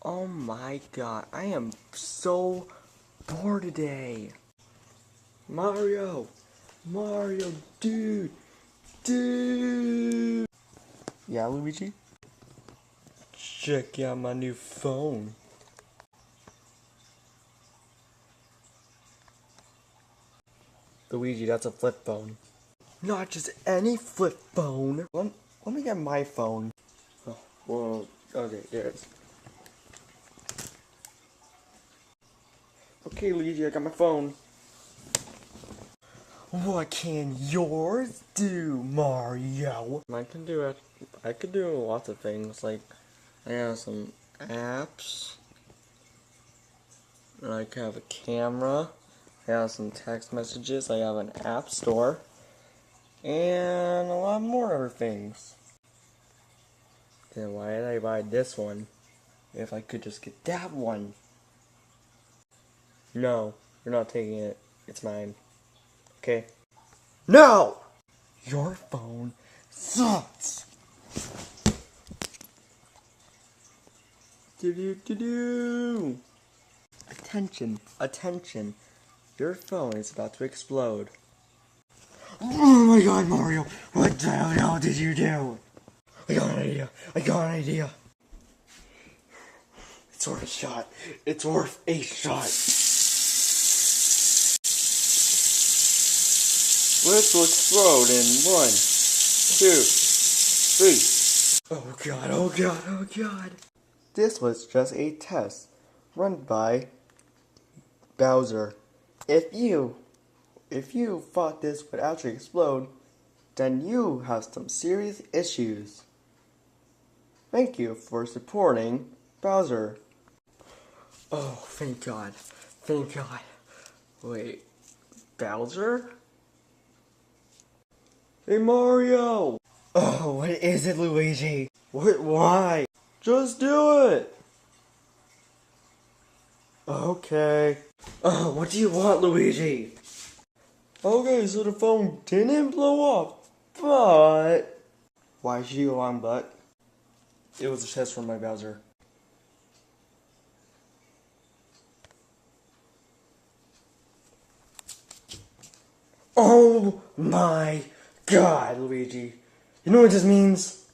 Oh my god, I am so bored today. Mario, dude. Yeah, Luigi? Check out my new phone. Luigi, that's a flip phone. Not just any flip phone. Let me get my phone. Oh, well, okay, there it is. Okay, Luigi, I got my phone. What can yours do, Mario? I can do it. I could do lots of things. Like, I have some apps. I have a camera. I have some text messages. I have an app store. And a lot more other things. Then why did I buy this one if I could just get that one? No, you're not taking it. It's mine. Okay? No! Your phone sucks! Do-do-do-do! Attention, attention. Your phone is about to explode. Oh my god, Mario! What the hell did you do? I got an idea. It's worth a shot. It's worth a shot. This will explode in 1, 2, 3. Oh god. This was just a test run by Bowser. If you thought this would actually explode, then you have some serious issues. Thank you for supporting Bowser. Oh, thank God. Wait, Bowser? Hey, Mario! Oh, what is it, Luigi? Why? Just do it! Okay. Oh, what do you want, Luigi? Okay, so the phone didn't blow up, but... Why should you go on but? It was a test from my Bowser. Oh my god, Luigi. You know what this means?